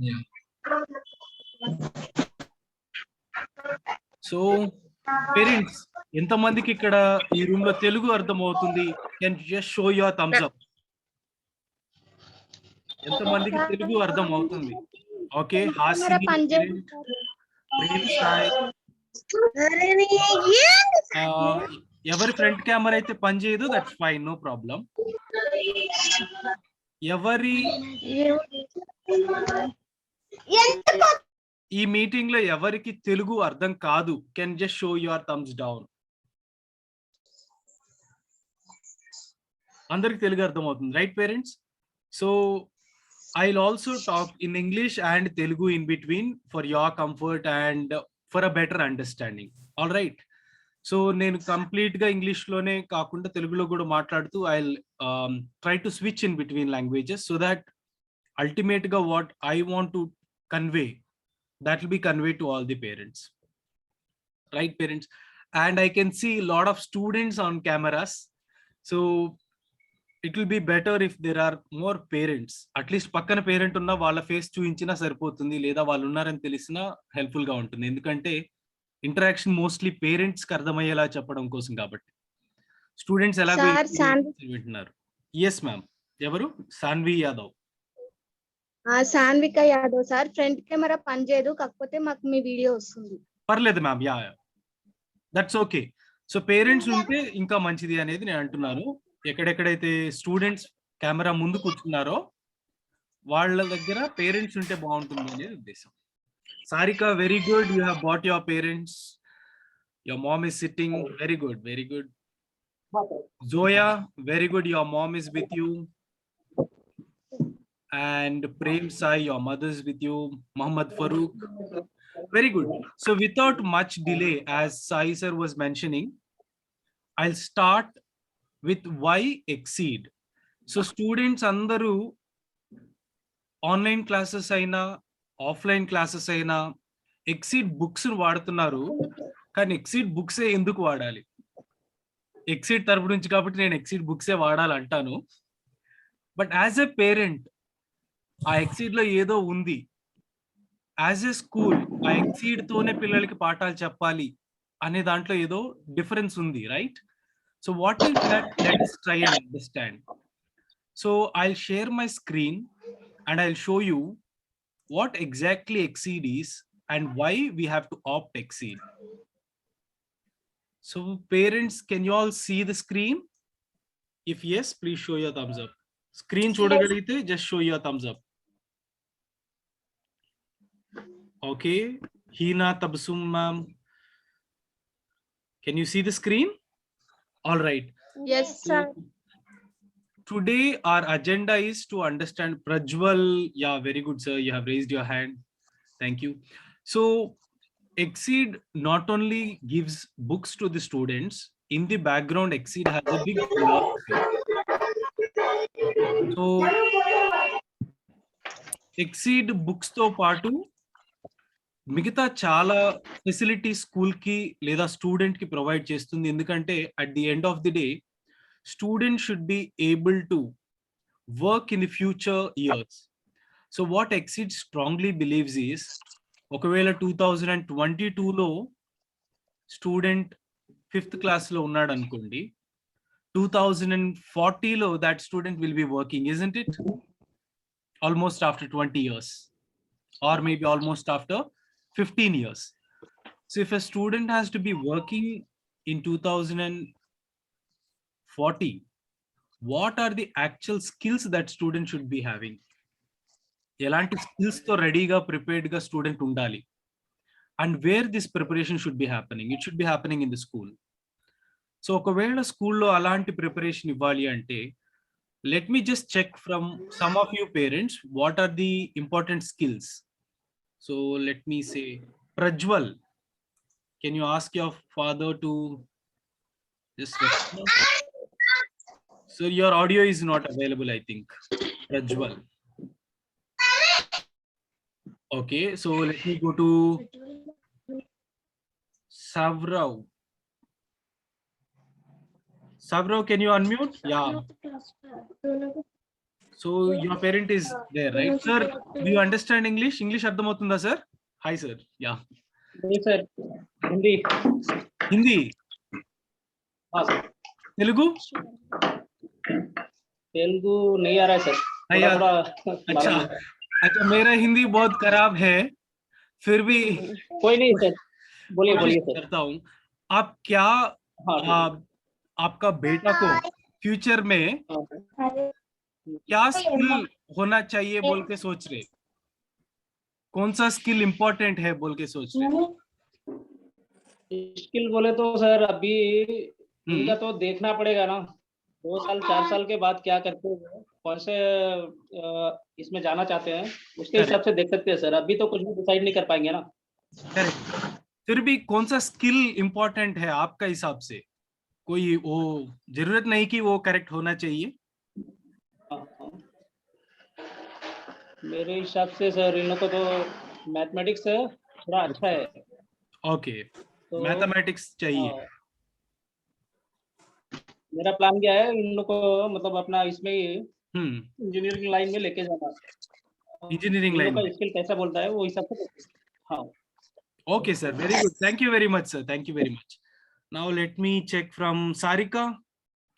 Yeah. So parents, ఎంతమందికి ఇక్కడ ఈ రూమ్ లో తెలుగు అర్థం అవుతుంది? Can just show your thumbs up. ఎంతమందికి తెలుగు అర్థం అవుతుంది? ఓకే, హాసిని, ప్రేమ్ సాయి, ఎవరి ఫ్రంట్ కెమెరా అయితే పని చేయదు, దట్స్ ఫైన్, నో ప్రాబ్లం. ఎవరి ఈ మీటింగ్ లో ఎవరికి తెలుగు అర్థం కాదు, can just show your Thums down. అందరికి తెలుగు అర్థం అవుతుంది, right parents? So I'll also talk in English and Telugu in between for your comfort and for a better understanding. All right. So నేను కంప్లీట్ గా English లోనే కాకుండా తెలుగులో కూడా మాట్లాడుతూ I'll try to switch in between languages so that ultimate ga what I want to convey, that will be conveyed to all the parents. Right, parents? And I can see a lot of students on cameras. So it will be better if there are more parents. At least పక్కన parent ఉన్న వాళ్ళ face చూపించినా సరిపోతుంది, లేదా వాళ్ళు ఉన్నారని తెలిసినా helpful గా ఉంటుంది. ఎందుకంటే ఇంటరాక్షన్ మోస్ట్లీ పేరెంట్స్ కి అర్థమయ్యేలా చెప్పడం కోసం కాబట్టి. స్టూడెంట్స్ ఎలాగో వింటున్నారు. Yes ma'am. ఎవరు? Sanvi Yadav. Sanvika Yadav sir. Front camera పనిచేయదు, కాకపోతే మాకు మీ వీడియో వస్తుంది. పర్లేదు ma'am, yeah, that's okay. So parents ఉంటే ఇంకా మంచిది అనేది నేను అంటున్నాను. ఎక్కడెక్కడైతే స్టూడెంట్స్ కెమెరా ముందు కూర్చున్నారో వాళ్ళ దగ్గర పేరెంట్స్ ఉంటే బాగుంటుంది అనేది ఉద్దేశం. Sarika, very good, you have brought your parents. Your mom is sitting. Very good, very good. Zoya, very good, your mom is with you. And Prem Sai, your mother is with you. Mohammad Farooq, very good. So without much delay, as Sai sir was mentioning, I'll start with why Xseed. So students andaru online classes aina offline classes aina Xseed books nu vadutunnaru, కానీ Xseed books ఏ ఎందుకు వాడాలి? Xseed తరపు నుంచి కాబట్టి నేను Xseed books ఏ వాడాలి అంటాను. But as a parent ఆ Xseed లో ఏదో ఉంది. యాజ్ ఎ స్కూల్ ఆ Xseed తోనే పిల్లలకి పాఠాలు చెప్పాలి అనే దాంట్లో ఏదో డిఫరెన్స్ ఉంది, right? So what is that? Let us try and understand. So I'll share my screen and I'll show you what exactly Xseed is and why we have to opt Xseed. So parents, can you all see the screen? If yes, please show your thumbs up. Screen చూడగలిగితే just show your thumbs up. Okay, Hina Tabsum ma'am, can you see the screen? All right. Yes sir. Today our agenda is to understand. Prajwal, yeah, very good sir, you have raised your hand, thank you. So Xseed not only gives books to the students, in the background Xseed has a big philosophy. So Xseed books తో పాటు మిగతా చాలా facility school కి లేదా student కి provide చేస్తుంది. ఎందుకంటే at the end of the day student should be able to work in the future years. So what Xseed strongly believes is, ఒకవేళ 2022 లో స్టూడెంట్ 5th క్లాస్ లో ఉన్నాడు అనుకోండి, 2040 లో that student will be working, isn't it? Almost after 20 years or maybe almost after 15 years. So if a student has to be working in 2040, what are the actual skills that student should be having? ఎలాంటి skills తో రెడీగా prepared గా student ఉండాలి? And where this preparation should be happening? It should be happening in the school. So ఒకవేళ స్కూల్లో అలాంటి preparation ఇవ్వాలి అంటే, let me just check from some of you parents what are the important skills. So let me say Prajwal, can you ask your father to just respond? So your audio is not available, I think. Prajwal. Okay, so let me go to Savrav. Savrav, can you unmute? Yeah. So your parent is there, right? Sir, do you understand English? English అర్థమవుతుందా sir? Hi sir. Yeah. नहीं sir, Hindi. Hindi. हाँ sir. Telugu? Telugu नहीं आ रहा है sir, नहीं थोड़ा आता। थोड़ा अच्छा मालूम है। अच्छा, मेरा हिंदी बहुत खराब है, फिर भी कोई नहीं सर, बोलिए कोशिश बोलिए सर। करता हूँ। आप क्या हाँ ठीक है। आपका बेटा को फ्यूचर में हाँ, क्या स्किल होना चाहिए बोल के सोच रहे? कौन सा स्किल इंपॉर्टेंट है बोल के सोच रहे? स्किल बोले तो सर अभी इनका तो देखना पड़ेगा ना, 2 साल 4 साल के बाद क्या करते हैं, कौन से इसमें जाना चाहते हैं, उसके हिसाब से देख सकते हैं सर। अभी तो कुछ भी डिसाइड नहीं कर पाएंगे ना। करेक्ट। फिर भी कौन सा स्किल इंपॉर्टेंट है आपका हिसाब से? कोई वो जरूरत नहीं कि वो करेक्ट होना चाहिए। हाँ, हाँ। मेरे हिसाब से सर इन लोगों को तो मैथमेटिक्स थोड़ा अच्छा है। ओके, तो मैथमेटिक्स चाहिए। मेरा प्लान क्या है, इन लोग को मतलब अपना इसमें हम्म, इंजीनियरिंग लाइन में लेके जाना। इंजीनियरिंग इन लोग लाइन का में। स्किल कैसा बोलता है वो हिसाब से। हाँ। Okay, sir. Very good. Thank you very much, sir. Thank you very much. Now let me check from Sarika.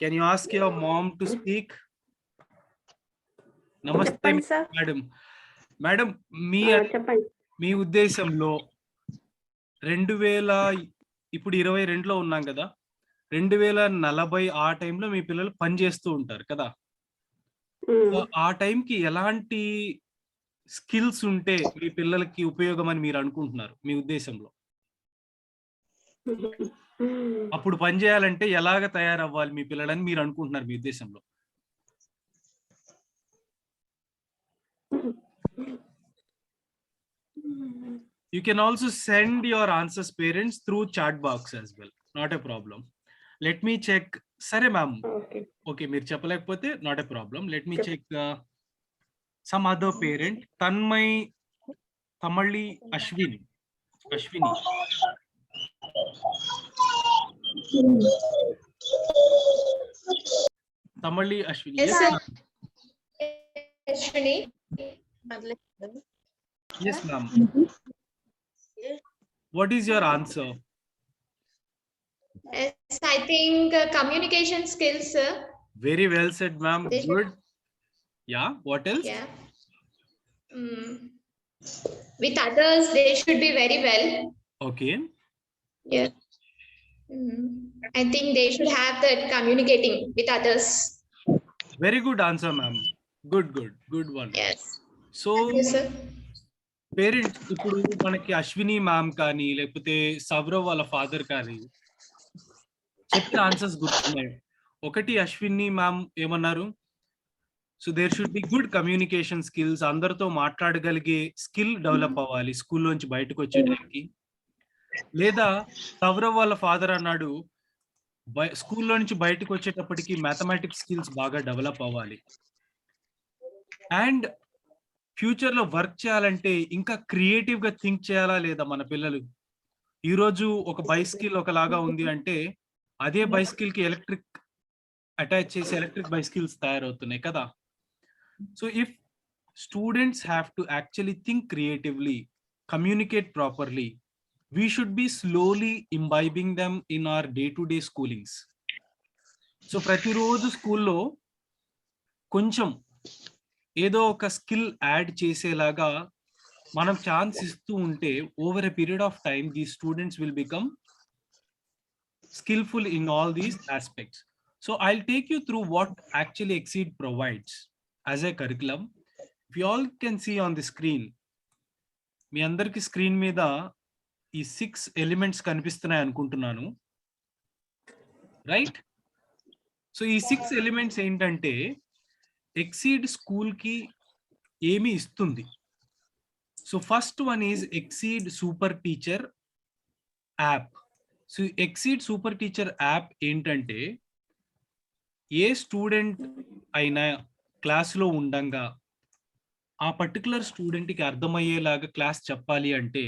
Can you ask your mom to speak? Namaste, చెప్పండి సార్. madam. Madam, మీ చెప్పండి. మీ ఉద్దేశంలో 2000 ఇప్పుడు 22లో ఉన్నాం కదా, 2040 ఆ టైంలో మీ పిల్లలు పని చేస్తూ ఉంటారు కదా. సో ఆ టైంకి ఎలాంటి స్కిల్స్ ఉంటే మీ పిల్లలకి ఉపయోగం అని మీరు అనుకుంటున్నారు మీ ఉద్దేశంలో? అప్పుడు పని చేయాలంటే ఎలాగ తయారవ్వాలి మీ పిల్లలని మీరు అనుకుంటున్నారు మీ ఉద్దేశంలో? You can also send your answers, parents, through chat box as well. Not a problem. Let me check. Sare ma'am. Okay, మీరు చెప్పలేకపోతే not a problem. Let me check some other parent. Tamalli Ashwini. Tamalli Ashwini. Yes, Yes, sir. ma'am. Ashwini. Yes, ma'am. What is your answer? Yes, I think communication skills, sir. Very well said, ma'am. They should- Good. Yeah, what else? Yeah. With others, they should be very well. Okay. Yeah. I think they should have that communicating with others. Very good answer, ma'am. Good one. Yes. So, Thank you, sir. Parents ఇప్పుడు మనకి Ashwini ma'am కానీ లేకపోతే సౌరవ్ వాళ్ళ father కానీ చెప్పిన answers గుర్తున్నాయి. ఒకటి Ashwini ma'am ఏమన్నారు? So there should be good communication skills, అందరితో మాట్లాడగలిగే స్కిల్ డెవలప్ అవ్వాలి స్కూల్లోంచి బయటకు వచ్చేటానికి. లేదా సౌరవ్ వాళ్ళ ఫాదర్ అన్నాడు స్కూల్లో నుంచి బయటకు వచ్చేటప్పటికి మ్యాథమెటిక్స్ స్కిల్స్ బాగా డెవలప్ అవ్వాలి. అండ్ ఫ్యూచర్ లో వర్క్ చేయాలంటే ఇంకా క్రియేటివ్ గా థింక్ చేయాలా లేదా మన పిల్లలు? ఈ రోజు ఒక బైస్కిల్ ఒకలాగా ఉంది అంటే అదే బైస్కిల్ కి ఎలక్ట్రిక్ అటాచ్ చేసి ఎలక్ట్రిక్ బైస్కిల్స్ తయారవుతున్నాయి కదా. So if students have to actually think creatively, communicate properly, we should be slowly imbibing them in our day-to-day schoolings. So ప్రతిరోజు స్కూల్లో కొంచెం ఏదో ఒక స్కిల్ యాడ్ చేసేలాగా మనం ఛాన్స్ ఇస్తూ ఉంటే over a period of time the students will become skillful in all these aspects. So I'll take you through what actually Xseed provides as a curriculum. If you all can see on the screen, మీ అందరికి screen మీద ఈ 6 elements కనిపిస్తున్నాయి అనుకుంటున్నాను, right? So ఈ 6 elements ఏంటంటే Xseed school కి ఏమి ఇస్తుంది. So first one is Xseed super teacher app. So Xseed super teacher app ఏంటంటే ఏ స్టూడెంట్ అయినా క్లాస్లో ఉండంగా ఆ పర్టికులర్ స్టూడెంట్కి అర్థమయ్యేలాగా క్లాస్ చెప్పాలి అంటే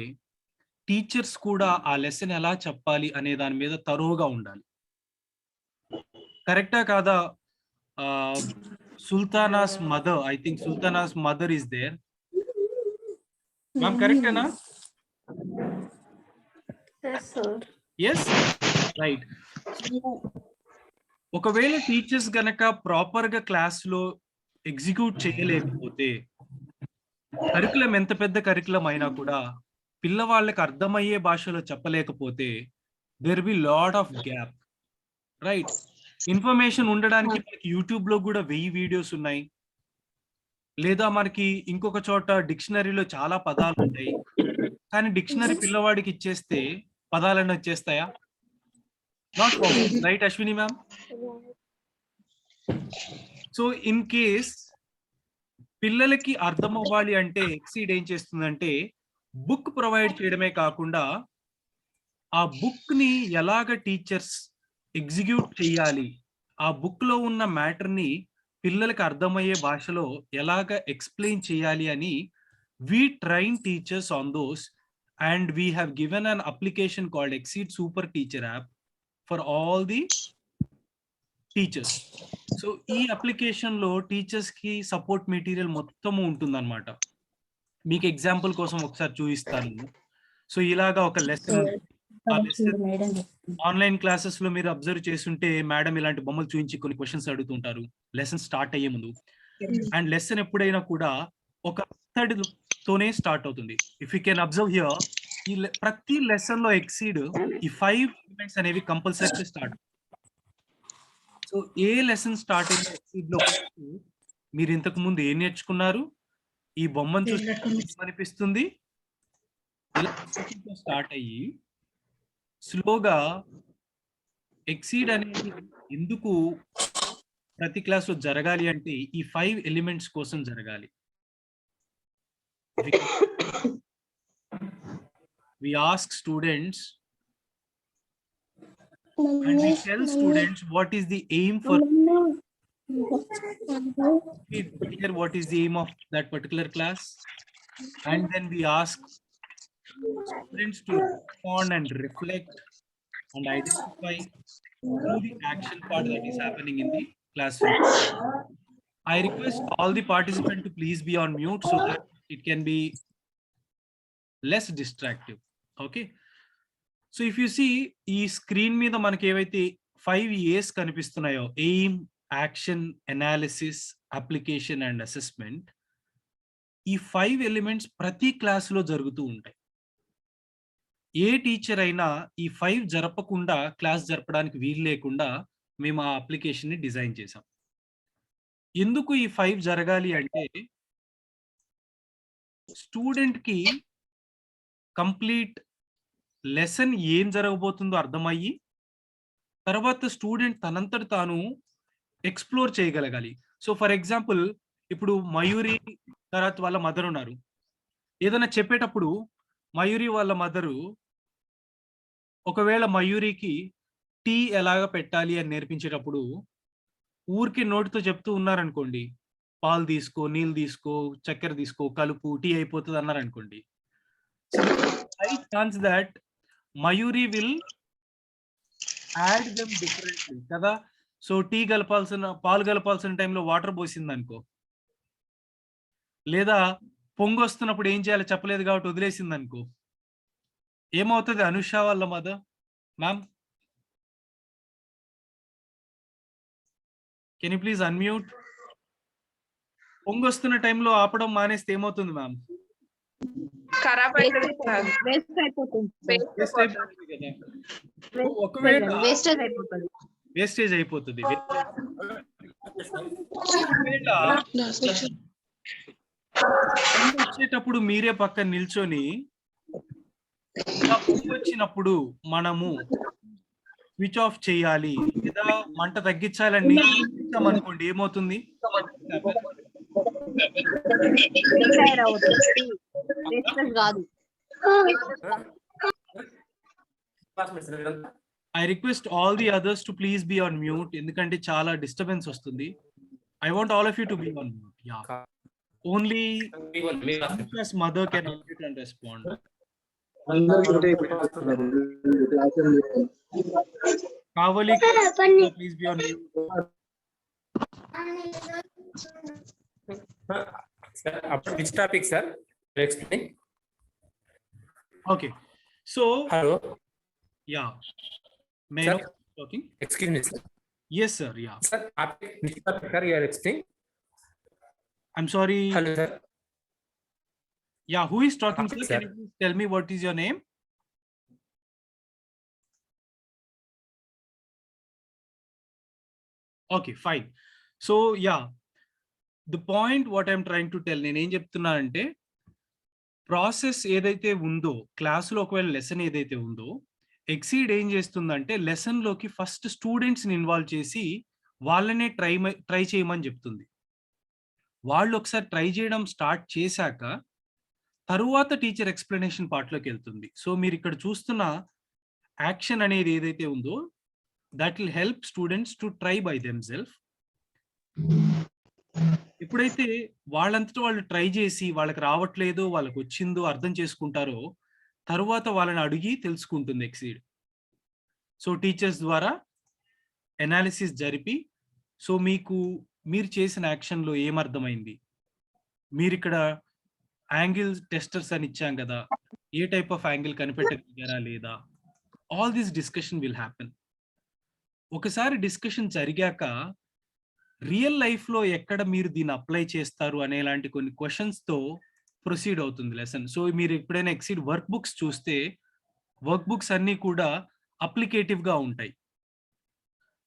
టీచర్స్ కూడా ఆ లెసన్ ఎలా చెప్పాలి అనే దాని మీద తరోగా ఉండాలి. కరెక్టా కాదా Sultana's mother. I think Sultana's mother is there. Ma'am, correct na? Yes, sir. Yes, right. So, ఒకవేళ టీచర్స్ గనక ప్రాపర్ గా క్లాస్ లో ఎగ్జిక్యూట్ చేయలేకపోతే, కరికులం ఎంత పెద్ద కరికులం అయినా కూడా పిల్లవాళ్ళకి అర్థమయ్యే భాషలో చెప్పలేకపోతే, there be lot of gap, right? Information ఉండడానికి మనకి యూట్యూబ్ లో కూడా 1000 వీడియోస్ ఉన్నాయి, లేదా మనకి ఇంకొక చోట డిక్షనరీలో చాలా పదాలు ఉంటాయి. కానీ డిక్షనరీ పిల్లవాడికి ఇచ్చేస్తే పదాలన్నీ వచ్చేస్తాయా? Not possible, right Ashwini ma'am? So in case పిల్లలకి అర్థం అవ్వాలి అంటే ఎక్సీడ్ ఏం చేస్తుందంటే, బుక్ ప్రొవైడ్ చేయడమే కాకుండా ఆ బుక్ ని ఎలాగ టీచర్స్ ఎగ్జిక్యూట్ చేయాలి, ఆ బుక్ లో ఉన్న మ్యాటర్ ని పిల్లలకి అర్థమయ్యే భాషలో ఎలాగ ఎక్స్ప్లెయిన్ చేయాలి అని we train teachers on those, and we have given an application called Xseed Super Teacher app for all the teachers. So ఈ అప్లికేషన్ లో టీచర్స్ కి సపోర్ట్ మెటీరియల్ మొత్తం ఉంటుందన్నమాట. మీకు ఎగ్జాంపుల్ కోసం ఒకసారి చూపిస్తాను. సో ఇలాగా ఒక లెసన్, ఆన్లైన్ క్లాసెస్ లో మీరు అబ్జర్వ్ చేస్తుంటే మేడం ఇలాంటి బొమ్మలు చూపించి కొన్ని క్వశ్చన్స్ అడుగుతుంటారు లెసన్ స్టార్ట్ అయ్యే ముందు. అండ్ లెసన్ ఎప్పుడైనా కూడా ఒక మెథడ్ తోనే స్టార్ట్ అవుతుంది. If you can observe here, ఈ ప్రతి లెసన్ లో ఎక్సీడ్ ఈ 5 ఎలిమెంట్స్ అనేవి కంపల్సరీ స్టార్ట్. సో ఏ లెసన్ స్టార్ట్ అయిన ఎక్సీడ్ లో మీరు ఇంతకు ముందు ఏం నేర్చుకున్నారు, ఈ బొమ్మను చూసి అనిపిస్తుంది, స్టార్ట్ అయ్యి స్లోగా ఎక్సీడ్ అనేది ఎందుకు ప్రతి క్లాస్ లో జరగాలి అంటే ఈ 5 ఎలిమెంట్స్ కోసం జరగాలి. We ask students and we tell students what is the aim for here, what is the aim of that particular class, and then we ask students to respond and reflect and identify through the action part that is happening in the classroom. I request all the participants to please be on mute so that it can be less distractive. Okay, so if you see ఈ screen మీద మనకి ఏవైతే 5 A's కనిపిస్తున్నాయో, aim, action, analysis, application and assessment, ఈ 5 elements ప్రతి class లో జరుగుతూ ఉంటాయి. ఏ టీచర్ అయినా ఈ 5 జరపకుండా క్లాస్ జరపడానికి వీలు లేకుండా మేము ఆ అప్లికేషన్ ని డిజైన్ చేసాం. ఎందుకు ఈ 5 జరగాలి అంటే, స్టూడెంట్ కి కంప్లీట్ లెసన్ ఏం జరగబోతుందో అర్థమయ్యి, తర్వాత స్టూడెంట్ తనంతట తాను ఎక్స్ప్లోర్ చేయగలగాలి. సో ఫర్ ఎగ్జాంపుల్, ఇప్పుడు మయూరి తర్వాత వాళ్ళ మదర్ ఉన్నారు. ఏదైనా చెప్పేటప్పుడు మయూరి వాళ్ళ మదరు ఒకవేళ మయూరికి టీ ఎలాగ పెట్టాలి అని నేర్పించేటప్పుడు ఊరికి నోటితో చెప్తూ ఉన్నారనుకోండి, పాలు తీసుకో, నీళ్ళు తీసుకో, చక్కెర తీసుకో, కలుపు, టీ అయిపోతుంది అన్నారనుకోండి, high chance that Mayuri will add them differently కదా. సో టీ కలపాల్సిన, పాలు కలపాల్సిన టైంలో వాటర్ పోసింది అనుకో, లేదా పొంగు వస్తున్నప్పుడు ఏం చేయాలో చెప్పలేదు కాబట్టి వదిలేసింది అనుకో, ఏమవుతుంది? అనుష వాళ్ళ mother ma'am, can you please unmute? పొంగు వస్తున్న టైంలో ఆపడం మానేస్తే ఏమవుతుంది మ్యామ్? ఖరాబ్ అయిపోతుంది, ఒకవేళ వేస్టేజ్ అయిపోతుంది. వేస్టేజ్ అయిపోతుంది. వచ్చేటప్పుడు మీరే పక్కన నిల్చొని వచ్చినప్పుడు మనము స్విచ్ ఆఫ్ చేయాలి లేదా మంట తగ్గించాలని అనుకోండి, ఏమవుతుంది? I request all the others to please be on mute ఎందుకంటే చాలా డిస్టర్బెన్స్ వస్తుంది. I want all of you to be on mute. Yeah. Only Anush's mother can unmute and respond. Kavali, please be on mute. Sir, which topic, sir? Explain. Okay. So, Hello. yeah. May I Sir? know who's talking? Excuse me, sir. Yes, sir. Yeah. Sir, which topic, sir, you are explaining? I'm sorry. Hello, sir. Yeah, who is talking, sir? Sir. Can you please tell me what is your name? Okay, fine. So, yeah, the point what I'm trying to tell, నేను ఏం చెప్తున్నా అంటే process ఏదైతే ఉందో క్లాసులో ఒకవేళ lesson ఏదైతే ఉందో ఎక్సీడ్ ఏం చేస్తుందంటే లెసన్లోకి ఫస్ట్ స్టూడెంట్స్ని ఇన్వాల్వ్ చేసి వాళ్ళనే ట్రై చేయమని చెప్తుంది. వాళ్ళు ఒకసారి ట్రై చేయడం స్టార్ట్ చేశాక తరువాత టీచర్ ఎక్స్ప్లెనేషన్ పార్ట్లోకి వెళ్తుంది. సో మీరు ఇక్కడ చూస్తున్న యాక్షన్ అనేది ఏదైతే ఉందో that will help students to try by themself. ఎప్పుడైతే వాళ్ళంతటా వాళ్ళు ట్రై చేసి వాళ్ళకి రావట్లేదో వాళ్ళకి వచ్చిందో అర్థం చేసుకుంటారో తరువాత వాళ్ళని అడిగి తెలుసుకుంటుంది ఎక్సీడ్. సో టీచర్స్ ద్వారా ఎనాలిసిస్ జరిపి సో మీరు చేసిన యాక్షన్లో ఏమర్థమైంది, మీరు ఇక్కడ యాంగిల్ టెస్టర్స్ అని ఇచ్చాం కదా, ఏ టైప్ ఆఫ్ యాంగిల్ కనిపెట్టగలిగారా లేదా, all this discussion will happen. ఒకసారి డిస్కషన్ జరిగాక రియల్ లైఫ్లో ఎక్కడ మీరు దీన్ని అప్లై చేస్తారు అనేలాంటి కొన్ని క్వశ్చన్స్తో ప్రొసీడ్ అవుతుంది లెసన్. సో మీరు ఎప్పుడైనా ఎక్సీడ్ వర్క్ బుక్స్ చూస్తే వర్క్ బుక్స్ అన్నీ కూడా అప్లికేటివ్గా ఉంటాయి.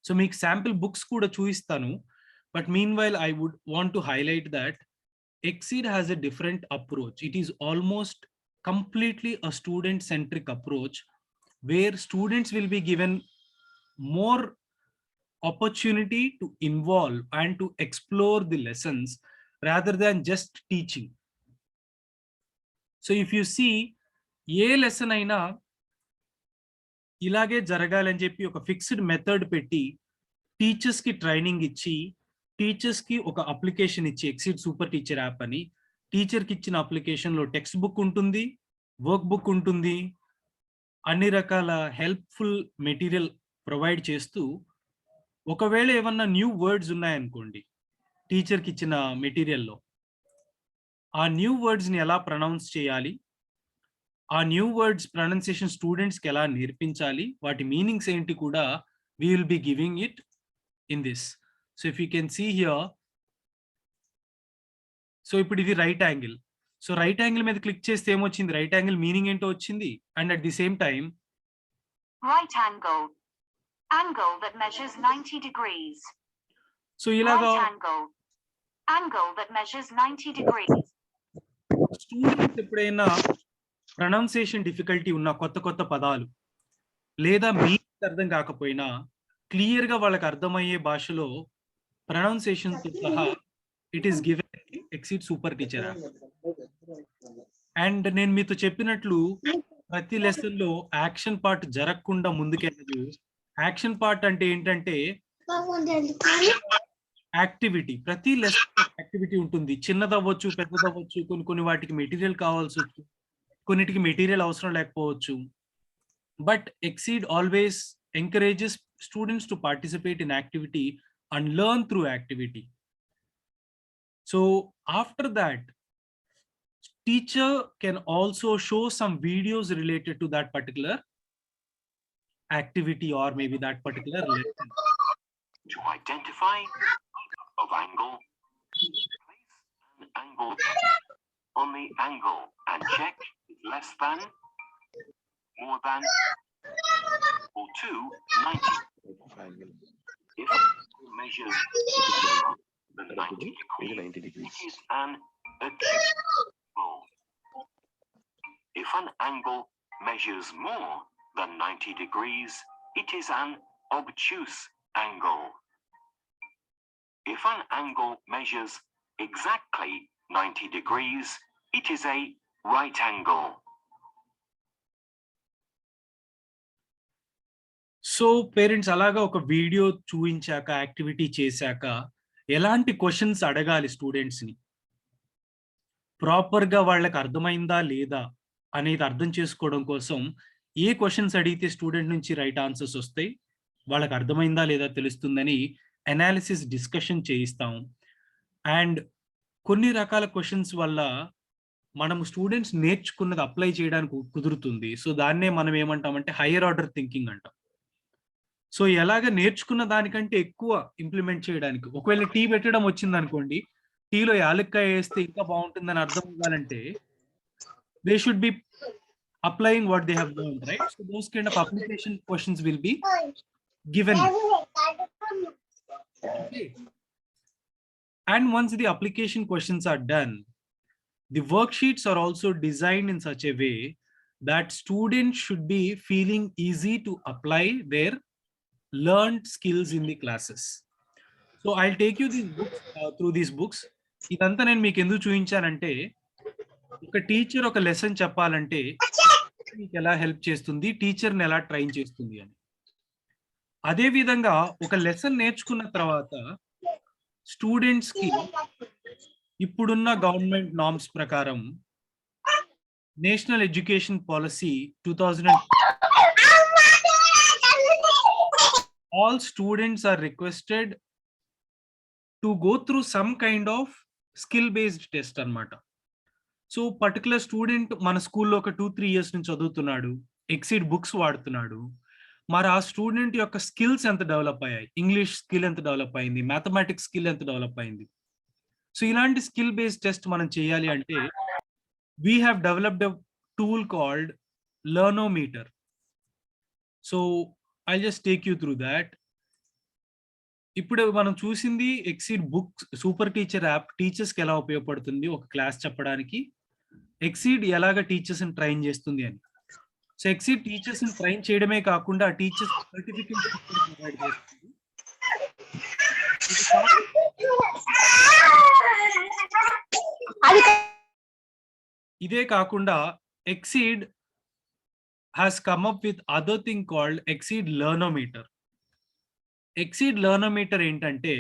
సో మీకు శాంపిల్ బుక్స్ కూడా చూపిస్తాను. But meanwhile I would want to highlight that Xseed has a different approach. It is almost completely a student-centric approach where students will be given more opportunity to involve and to explore the lessons rather than just teaching. So if you see, A lesson అయినా ఇలాగే జరగాలని చెప్పి ఒక fixed method పెట్టి టీచర్స్కి training ఇచ్చి టీచర్స్కి ఒక అప్లికేషన్ ఇచ్చి ఎక్సీడ్ సూపర్ టీచర్ యాప్ అని టీచర్కి ఇచ్చిన అప్లికేషన్లో టెక్స్ట్ బుక్ ఉంటుంది, వర్క్ బుక్ ఉంటుంది, అన్ని రకాల హెల్ప్ఫుల్ మెటీరియల్ ప్రొవైడ్ చేస్తూ ఒకవేళ ఏమన్నా న్యూ వర్డ్స్ ఉన్నాయనుకోండి టీచర్కి ఇచ్చిన మెటీరియల్లో, ఆ న్యూ వర్డ్స్ని ఎలా ప్రొనౌన్స్ చేయాలి, ఆ న్యూ వర్డ్స్ ప్రొనౌన్సియేషన్ స్టూడెంట్స్కి ఎలా నేర్పించాలి, వాటి మీనింగ్స్ ఏంటి కూడా we will be giving it in this. So if you can see here, so ఇప్పుడు ఇది right angle. So right angle మీద క్లిక్ చేస్తే ఏమొచ్చింది, రైట్ యాంగిల్ మీనింగ్ ఏంటో వచ్చింది. And at the same time right angle that measures 90 degrees. So ఇలాగా angle that measures 90 degrees. Students ఎప్పుడైనా pronunciation difficulty ఉన్న కొత్త పదాలు లేదా మీనింగ్ అర్థం కాకపోయినా క్లియర్గా వాళ్ళకి అర్థమయ్యే భాషలో ప్రొనౌన్సియేషన్తో సహా it is given exceed super teacher app. And నేను మీతో చెప్పినట్లు ప్రతి లెసన్లో యాక్షన్ పార్ట్ జరగకుండా ముందుకెళ్ళదు. యాక్షన్ పార్ట్ అంటే ఏంటంటే యాక్టివిటీ. ప్రతి లెసన్ యాక్టివిటీ ఉంటుంది, చిన్నదవ్వచ్చు పెద్దదవ్వచ్చు, కొన్ని వాటికి మెటీరియల్ కావాల్సి వచ్చు, కొన్నిటికి మెటీరియల్ అవసరం లేకపోవచ్చు. But exceed always encourages students to participate in activity and learn through activity. So after that, teacher can also show some videos related to that particular activity or maybe that particular lesson. To identify of angle, place an angle on the angle and check if less than, more than, or to 90. If it measures more than 90 degrees, it is an acute angle. If an angle measures more than 90 degrees, it is an obtuse angle. If an angle measures exactly 90 degrees, it is a right angle. So parents అలాగా ఒక video చూపించాక activity చేశాక ఎలాంటి questions అడగాలి స్టూడెంట్స్ని, ప్రాపర్గా వాళ్ళకి అర్థమైందా లేదా అనేది అర్థం చేసుకోవడం కోసం ఏ క్వశ్చన్స్ అడిగితే స్టూడెంట్ నుంచి రైట్ ఆన్సర్స్ వస్తాయి, వాళ్ళకి అర్థమైందా లేదా తెలుస్తుందని అనాలిసిస్ డిస్కషన్ చేయిస్తాం. అండ్ కొన్ని రకాల క్వశ్చన్స్ వల్ల మనం స్టూడెంట్స్ నేర్చుకున్నది అప్లై చేయడానికి కుదురుతుంది. సో దాన్నే మనం ఏమంటామంటే హైయర్ ఆర్డర్ థింకింగ్ అంటాం. సో ఎలాగ నేర్చుకున్న దానికంటే ఎక్కువ ఇంప్లిమెంట్ చేయడానికి, ఒకవేళ టీ పెట్టడం వచ్చింది అనుకోండి, టీలో యాలక్కాయ వేస్తే ఇంకా బాగుంటుందని అర్థం అవ్వాలంటే they should be applying what they have learned, right? So those kind of application questions will be given. Okay. And once the application questions are done, the worksheets are also designed in such a way that students should be feeling easy to apply their learned skills in the classes. So I'll take you these books through these books. ఇదంతా నేను మీకు ఎందుకు చూపించానంటే, ఒక teacher ఒక lesson చెప్పాలంటే మీకు ఎలా help చేస్తుంది, టీచర్ని ఎలా ట్రైన్ చేస్తుంది అని. అదే విధంగా ఒక లెసన్ నేర్చుకున్న తర్వాత స్టూడెంట్స్ కి ఇప్పుడున్న గవర్నమెంట్ నార్మ్స్ ప్రకారం national education policy 2000 all students are requested to go through some kind of skill based test అన్నమాట. సో పర్టికులర్ స్టూడెంట్ మన స్కూల్లో ఒక 2-3 years నుంచి చదువుతున్నాడు, ఎక్సీడ్ బుక్స్ వాడుతున్నాడు, మరి ఆ స్టూడెంట్ యొక్క స్కిల్స్ ఎంత డెవలప్ అయ్యాయి, ఇంగ్లీష్ స్కిల్ ఎంత డెవలప్ అయింది, మ్యాథమెటిక్స్ స్కిల్ ఎంత డెవలప్ అయింది. సో ఇలాంటి స్కిల్ బేస్డ్ టెస్ట్ మనం చేయాలి అంటే we have developed a tool called Learnometer. So I just take you through that. ఇప్పుడు మనం చూసింది Xseed books super teacher app టీచర్స్కి ఎలా ఉపయోగపడుతుంది ఒక క్లాస్ చెప్పడానికి, ఎక్సీడ్ ఎలాగ టీచర్స్ని ట్రైన్ చేస్తుంది అని. సో ఎక్సీడ్ టీచర్స్ని ట్రైన్ చేయడమే కాకుండా టీచర్స్ సర్టిఫికేట్ ప్రొవైడ్ చేస్తుంది. ఇదే కాకుండా exceed has come up with other thing called Xseed Learnometer. Xseed Learnometer ఏంటంటే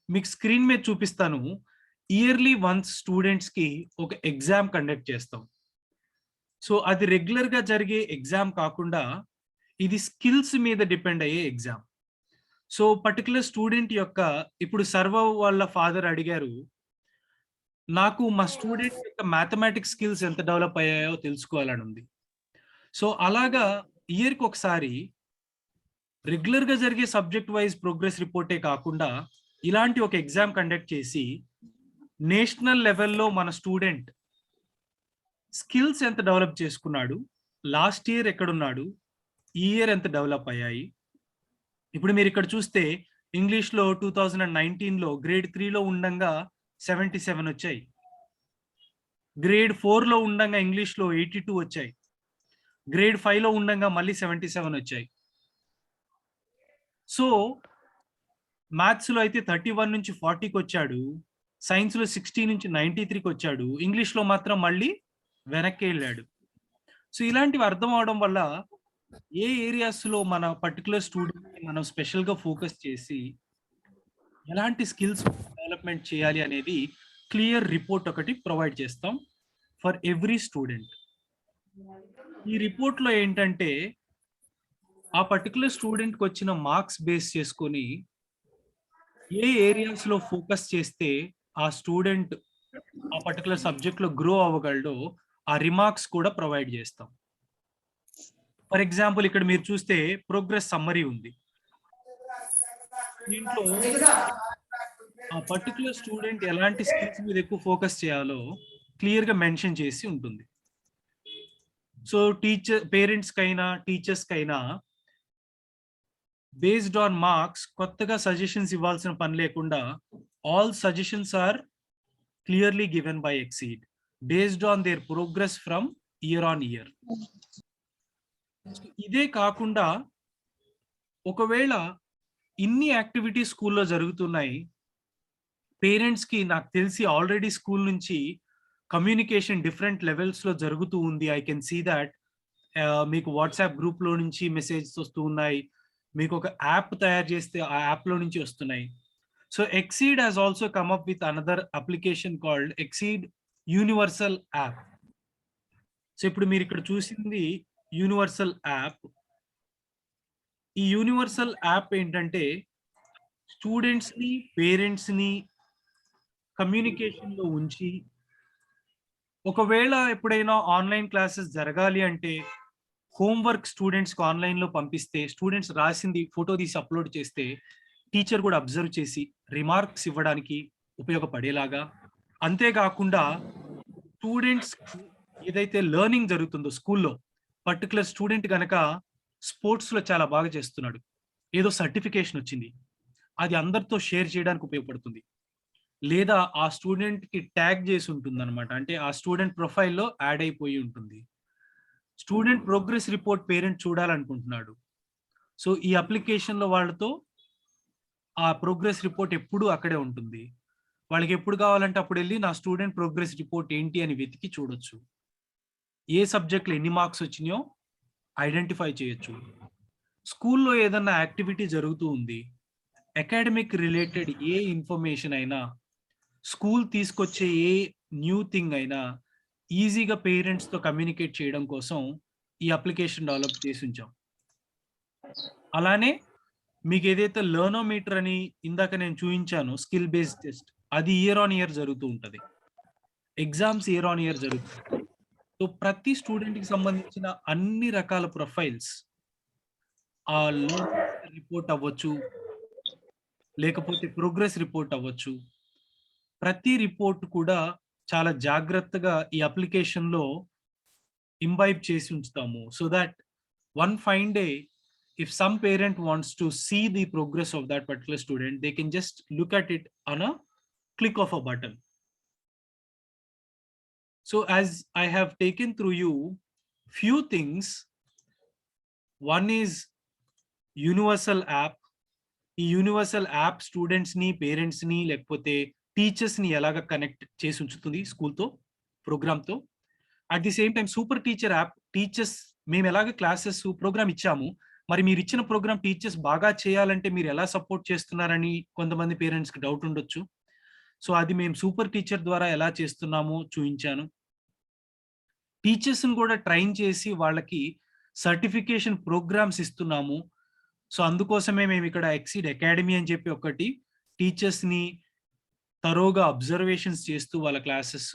మీకు స్క్రీన్ మీద చూపిస్తాను. ఇయర్లీ వన్స్ స్టూడెంట్స్ కి ఒక ఎగ్జామ్ కండక్ట్ చేస్తాం. సో అది రెగ్యులర్ గా జరిగే ఎగ్జామ్ కాకుండా ఇది స్కిల్స్ మీద డిపెండ్ అయ్యే ఎగ్జామ్. సో పర్టికులర్ స్టూడెంట్ యొక్క ఇప్పుడు సర్వ వాళ్ళ ఫాదర్ అడిగారు, నాకు మా స్టూడెంట్ యొక్క మ్యాథమెటిక్స్ స్కిల్స్ ఎంత డెవలప్ అయ్యాయో తెలుసుకోవాలని ఉంది. సో అలాగా ఇయర్కి ఒకసారి రెగ్యులర్గా జరిగే సబ్జెక్ట్ వైజ్ ప్రోగ్రెస్ రిపోర్టే కాకుండా ఇలాంటి ఒక ఎగ్జామ్ కండక్ట్ చేసి నేషనల్ లెవెల్లో మన స్టూడెంట్ స్కిల్స్ ఎంత డెవలప్ చేసుకున్నాడు, లాస్ట్ ఇయర్ ఎక్కడున్నాడు, ఈ ఇయర్ ఎంత డెవలప్ అయ్యాయి. ఇప్పుడు మీరు ఇక్కడ చూస్తే ఇంగ్లీష్లో 2019లో గ్రేడ్ 3లో ఉండంగా 77 వచ్చాయి, గ్రేడ్ 4లో ఉండంగా ఇంగ్లీష్లో 82 వచ్చాయి, గ్రేడ్ 5లో ఉండంగా మళ్ళీ 77 వచ్చాయి. సో మ్యాథ్స్లో అయితే 31 నుంచి 40కి వచ్చాడు, సైన్స్లో 60 నుంచి 93కి వచ్చాడు, ఇంగ్లీష్లో మాత్రం మళ్ళీ వెనక్కి వెళ్ళాడు. సో ఇలాంటివి అర్థం అవడం వల్ల ఏ ఏరియాస్లో మన పర్టికులర్ స్టూడెంట్ని మనం స్పెషల్గా ఫోకస్ చేసి ఎలాంటి స్కిల్స్ డెవలప్మెంట్ చేయాలి అనేది క్లియర్ రిపోర్ట్ ఒకటి ప్రొవైడ్ చేస్తాం ఫర్ ఎవ్రీ స్టూడెంట్. ఈ రిపోర్ట్లో ఏంటంటే ఆ పర్టికులర్ స్టూడెంట్కి వచ్చిన మార్క్స్ బేస్ చేసుకొని ఏ ఏరియాస్లో ఫోకస్ చేస్తే ఆ స్టూడెంట్ ఆ పర్టికులర్ సబ్జెక్ట్లో గ్రో అవ్వగలడో ఆ రిమార్క్స్ కూడా ప్రొవైడ్ చేస్తాం. ఫర్ ఎగ్జాంపుల్ ఇక్కడ మీరు చూస్తే ప్రోగ్రెస్ సమ్మరీ ఉంది. దీంట్లో ఆ పర్టికులర్ స్టూడెంట్ ఎలాంటి స్కిల్స్ మీద ఎక్కువ ఫోకస్ చేయాలో క్లియర్గా మెన్షన్ చేసి ఉంటుంది. సో పేరెంట్స్ కైనా టీచర్స్ కైనా బేస్డ్ ఆన్ మార్క్స్ కొత్తగా సజెషన్స్ ఇవ్వాల్సిన పని లేకుండా all suggestions are clearly given by Xseed based on their progress from year on year. ఇదే కాకుండా ఒకవేళ ఇన్ని యాక్టివిటీస్ స్కూల్లో జరుగుతున్నాయి, పేరెంట్స్కి నాకు తెలిసి ఆల్రెడీ స్కూల్ నుంచి కమ్యూనికేషన్ డిఫరెంట్ లెవెల్స్లో జరుగుతూ ఉంది. ఐ కెన్ సీ దాట్ మీకు వాట్సాప్ గ్రూప్లో నుంచి మెసేజెస్ వస్తూ ఉన్నాయి, మీకు ఒక యాప్ తయారు చేస్తే ఆ యాప్లో నుంచి వస్తున్నాయి. So exceed has also come up with another application called exceed universal app. So ఇప్పుడు మీరు ఇక్కడ చూసింది యూనివర్సల్ యాప్. ఈ యూనివర్సల్ యాప్ ఏంటంటే స్టూడెంట్స్ని పేరెంట్స్ని కమ్యూనికేషన్లో ఉంచి, ఒకవేళ ఎప్పుడైనా ఆన్లైన్ క్లాసెస్ జరగాలి అంటే హోంవర్క్ స్టూడెంట్స్కి ఆన్లైన్లో పంపిస్తే స్టూడెంట్స్ రాసింది ఫోటో తీసి అప్లోడ్ చేస్తే టీచర్ కూడా అబ్జర్వ్ చేసి రిమార్క్స్ ఇవ్వడానికి ఉపయోగపడేలాగా, అంతేకాకుండా స్టూడెంట్స్ ఏదైతే లెర్నింగ్ జరుగుతుందో స్కూల్లో, పర్టికులర్ స్టూడెంట్ కనుక స్పోర్ట్స్లో చాలా బాగా చేస్తున్నాడు, ఏదో సర్టిఫికేషన్ వచ్చింది, అది అందరితో షేర్ చేయడానికి ఉపయోగపడుతుంది. లేదా ఆ స్టూడెంట్కి ట్యాగ్ చేసి ఉంటుంది అనమాట, అంటే ఆ స్టూడెంట్ ప్రొఫైల్లో యాడ్ అయిపోయి ఉంటుంది. స్టూడెంట్ ప్రోగ్రెస్ రిపోర్ట్ పేరెంట్ చూడాలనుకుంటున్నాడు, సో ఈ అప్లికేషన్లో వాళ్ళతో ఆ ప్రోగ్రెస్ రిపోర్ట్ ఎప్పుడు అక్కడే ఉంటుంది. వాళ్ళకి ఎప్పుడు కావాలంటే అప్పుడు వెళ్ళి నా స్టూడెంట్ ప్రోగ్రెస్ రిపోర్ట్ ఏంటి అని వెతికి చూడొచ్చు. ఏ సబ్జెక్ట్లో ఎన్ని మార్క్స్ వచ్చినాయో ఐడెంటిఫై చేయొచ్చు. స్కూల్లో ఏదన్నా యాక్టివిటీ జరుగుతూ ఉంది, అకాడమిక్ రిలేటెడ్ ఏ ఇన్ఫర్మేషన్ అయినా, స్కూల్ తీసుకొచ్చే ఏ న్యూ థింగ్ అయినా ఈజీగా పేరెంట్స్తో కమ్యూనికేట్ చేయడం కోసం ఈ అప్లికేషన్ డెవలప్ చేసి ఉంచాం. అలానే మీకు ఏదైతే లెర్నోమీటర్ అని ఇందాక నేను చూపించాను, స్కిల్ బేస్డ్ టెస్ట్, అది ఇయర్ ఆన్ ఇయర్ జరుగుతూ ఉంటుంది. ఎగ్జామ్స్ ఇయర్ ఆన్ ఇయర్ జరుగుతుంది. సో ప్రతి స్టూడెంట్కి సంబంధించిన అన్ని రకాల ప్రొఫైల్స్, ఆ లెర్నింగ్ రిపోర్ట్ అవ్వచ్చు, లేకపోతే ప్రోగ్రెస్ రిపోర్ట్ అవ్వచ్చు, ప్రతి రిపోర్ట్ కూడా చాలా జాగ్రత్తగా ఈ అప్లికేషన్లో ఇంబైబ్ చేసి ఉంచుతాము. So that one fine day if some parent wants to see the progress of that particular student, they can just look at it on a click of a button. So as I have taken through you few things, one is universal app. ఈ universal app students ని, parents ని, లేకపోతే teachers ని ఎలాగ connect చేసి ఉంచుతుంది స్కూల్తో, ప్రోగ్రామ్తో. At the same time super teacher app, teachers మేము ఎలాగ క్లాసెస్ ప్రోగ్రామ్ ఇచ్చాము, మరి మీరు ఇచ్చిన ప్రోగ్రామ్ టీచర్స్ బాగా చేయాలంటే మీరు ఎలా సపోర్ట్ చేస్తున్నారని కొంతమంది పేరెంట్స్కి డౌట్ ఉండొచ్చు. సో అది మేము సూపర్ టీచర్ ద్వారా ఎలా చేస్తున్నామో చూపించాను. టీచర్స్ని కూడా ట్రైన్ చేసి వాళ్ళకి సర్టిఫికేషన్ ప్రోగ్రామ్స్ ఇస్తున్నాము. సో అందుకోసమే మేము ఇక్కడ ఎక్సీడ్ అకాడమీ అని చెప్పి ఒకటి, టీచర్స్ని తరోగా అబ్జర్వేషన్స్ చేస్తూ వాళ్ళ క్లాసెస్,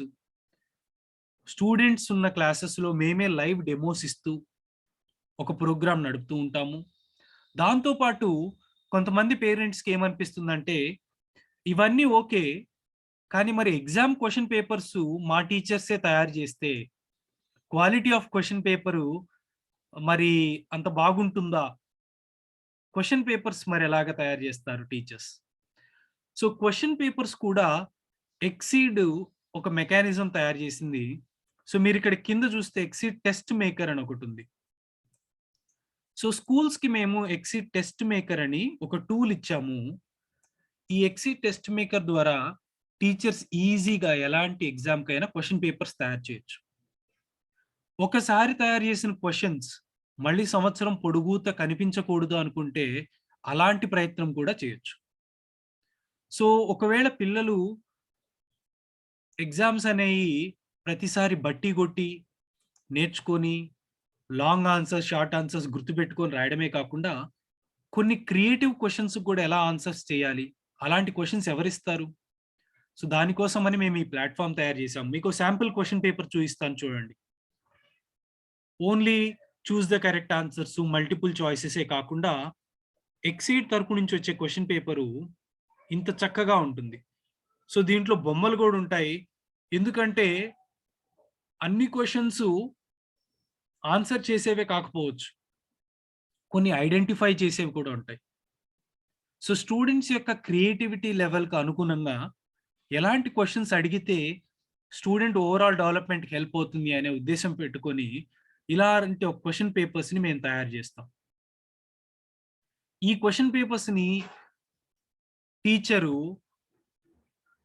స్టూడెంట్స్ ఉన్న క్లాసెస్లో మేమే లైవ్ డెమోస్ ఇస్తూ ఒక ప్రోగ్రామ్ నడుపుతూ ఉంటాము. దాంతోపాటు కొంతమంది పేరెంట్స్కి ఏమనిపిస్తుందంటే ఇవన్నీ ఓకే, కానీ మరి ఎగ్జామ్ క్వశ్చన్ పేపర్స్ మా టీచర్సే తయారు చేస్తే క్వాలిటీ ఆఫ్ క్వశ్చన్ పేపరు మరి అంత బాగుంటుందా, క్వశ్చన్ పేపర్స్ మరి ఎలాగ తయారు చేస్తారు టీచర్స్. సో క్వశ్చన్ పేపర్స్ కూడా ఎక్సీడ్ ఒక మెకానిజం తయారు చేసింది. సో మీరు ఇక్కడ కింద చూస్తే ఎక్సీడ్ టెస్ట్ మేకర్ అని ఒకటి ఉంది. సో స్కూల్స్కి మేము ఎక్సీడ్ టెస్ట్ మేకర్ అని ఒక టూల్ ఇచ్చాము. ఈ ఎక్సీడ్ టెస్ట్ మేకర్ ద్వారా టీచర్స్ ఈజీగా ఎలాంటి ఎగ్జామ్కైనా క్వశ్చన్ పేపర్స్ తయారు చేయొచ్చు. ఒకసారి తయారు చేసిన క్వశ్చన్స్ మళ్ళీ సంవత్సరం పొడుగుతా కనిపించకూడదు అనుకుంటే అలాంటి ప్రయత్నం కూడా చేయొచ్చు. సో ఒకవేళ పిల్లలు ఎగ్జామ్స్ అనేవి ప్రతిసారి బట్టి కొట్టి నేర్చుకొని లాంగ్ ఆన్సర్స్, షార్ట్ ఆన్సర్స్ గుర్తుపెట్టుకొని రాయడమే కాకుండా కొన్ని క్రియేటివ్ క్వశ్చన్స్ కూడా ఎలా ఆన్సర్స్ చేయాలి, అలాంటి క్వశ్చన్స్ ఎవరిస్తారు. సో దానికోసమని మేము ఈ ప్లాట్ఫామ్ తయారు చేసాం. మీకు శాంపుల్ క్వశ్చన్ పేపర్ చూపిస్తాను చూడండి. Only choose the correct answers, multiple చాయిసెసే కాకుండా ఎక్సీడ్ తరపు నుంచి వచ్చే క్వశ్చన్ పేపరు ఇంత చక్కగా ఉంటుంది. సో దీంట్లో బొమ్మలు కూడా ఉంటాయి, ఎందుకంటే అన్ని క్వశ్చన్స్ ఆన్సర్ చేసేవే కాకపోవచ్చు, కొన్ని ఐడెంటిఫై చేసేవి కూడా ఉంటాయి. సో స్టూడెంట్స్ యొక్క క్రియేటివిటీ లెవెల్కి అనుగుణంగా ఎలాంటి క్వశ్చన్స్ అడిగితే స్టూడెంట్ ఓవరాల్ డెవలప్మెంట్కి హెల్ప్ అవుతుంది అనే ఉద్దేశం పెట్టుకొని ఇలాంటి ఒక క్వశ్చన్ పేపర్స్ని మేము తయారు చేస్తాం. ఈ క్వశ్చన్ పేపర్స్ని టీచరు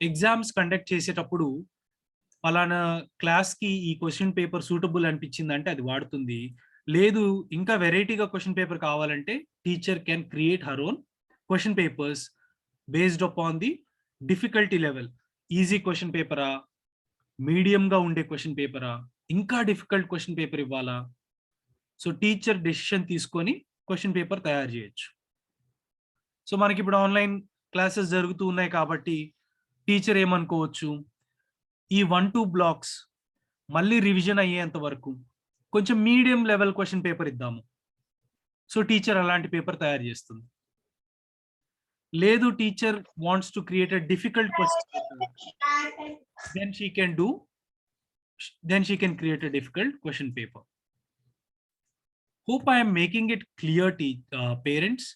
ఎగ్జామ్స్ కండక్ట్ చేసేటప్పుడు పలానా క్లాస్కి ఈ క్వశ్చన్ పేపర్ సూటబుల్ అనిపించిందంటే అది వాడుతుంది. లేదు ఇంకా వెరైటీగా క్వశ్చన్ పేపర్ కావాలంటే teacher can create her own question papers based upon the difficulty level. Easy question పేపరా, మీడియంగా ఉండే క్వశ్చన్ పేపరా, ఇంకా డిఫికల్ట్ క్వశ్చన్ పేపర్ ఇవ్వాలా. సో టీచర్ డెసిషన్ తీసుకొని క్వశ్చన్ పేపర్ తయారు చేయొచ్చు. సో మనకి ఇప్పుడు ఆన్లైన్ క్లాసెస్ జరుగుతూ ఉన్నాయి కాబట్టి టీచర్ ఏమనుకోవచ్చు, ఈ 1-2 బ్లాక్స్ మళ్ళీ రివిజన్ అయ్యేంత వరకు కొంచెం మీడియం లెవెల్ క్వశ్చన్ పేపర్ ఇద్దాము. సో టీచర్ అలాంటి పేపర్ తయారు చేస్తుంది. లేదు, teacher wants to create a difficult question, then she can create a difficult question paper. Hope I am making it clear, parents.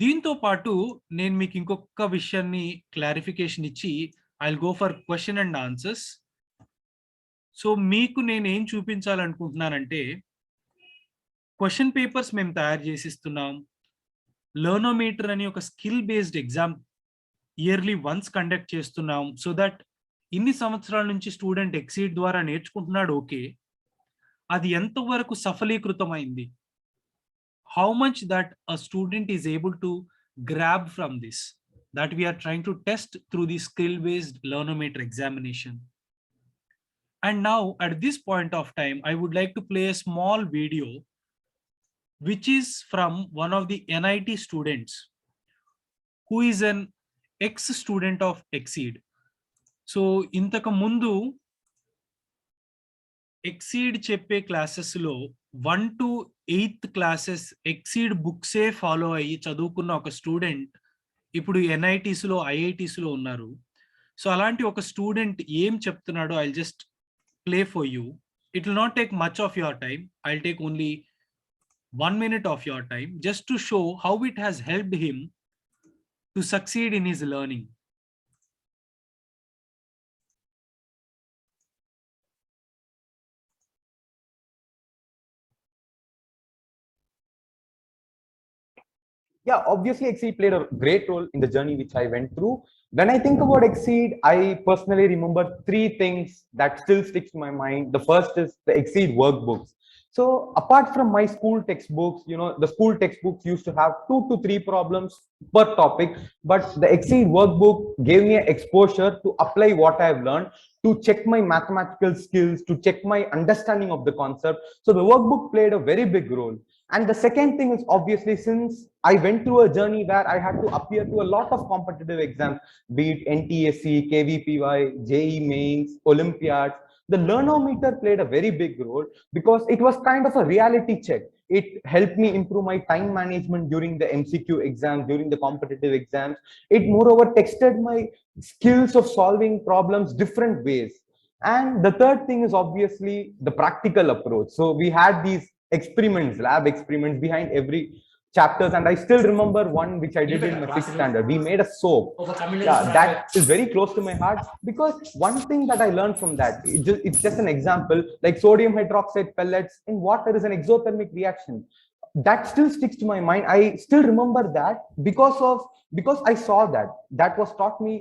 దీంతో పాటు నేను మీకు ఇంకొక విషయాన్ని క్లారిఫికేషన్ ఇచ్చి I'll go for question and answers. So మీకు నేను ఏం చూపించాలనుకుంటున్నానంటే, క్వశ్చన్ పేపర్స్ మేము తయారు చేసిస్తున్నాం. లెర్నోమీటర్ అని ఒక skill based exam yearly once conduct చేస్తున్నాం. సో దట్ ఇన్ని సంవత్సరాల నుంచి స్టూడెంట్ ఎక్సీడ్ ద్వారా నేర్చుకుంటున్నాడు, ఓకే, అది ఎంతవరకు సఫలీకృతమైంది, how much that a student is able to grab from this, that we are trying to test through the skill based learnometer examination. And now at this point of time I would like to play a small video which is from one of the NIT students who is an ex student of Xseed. So intaka mundu Xseed చెప్పే classes లో 1 to 8th classes Xseed బుక్సే follow అయ్యి చదువుకున్న ఒక student ఇప్పుడు NITs లో IITs లో ఉన్నారు. సో అలాంటి ఒక స్టూడెంట్ ఏం చెప్తున్నాడో I just play for you. It will not take much of your time, I take only 1 minute of your time just to show how it has helped him to succeed in his learning. Yeah, obviously Xseed played a great role in the journey which I went through. When I think about Xseed, I personally remember 3 things that still sticks to my mind. The first is the Xseed workbooks. So apart from my school textbooks, you know, the school textbooks used to have 2 to 3 problems per topic, but the Xseed workbook gave me an exposure to apply what I have learned, to check my mathematical skills, to check my understanding of the concept. So the workbook played a very big role. And the second thing is, obviously, since I went through a journey where I had to appear to a lot of competitive exams, be it NTSC, KVPY, JEE Mains, Olympiads, the learnometer played a very big role because it was kind of a reality check. It helped me improve my time management during the MCQ exams, during the competitive exams. It moreover tested my skills of solving problems different ways. And the third thing is obviously the practical approach. So we had these experiments, lab experiments behind every chapters, and I still remember one which I did in my 6th standard. We made a soap. Yeah, that is very close to my heart because one thing that I learned from that, it's just an example, like sodium hydroxide pellets in water is an exothermic reaction. That still sticks to my mind. I still remember that because I saw that was taught me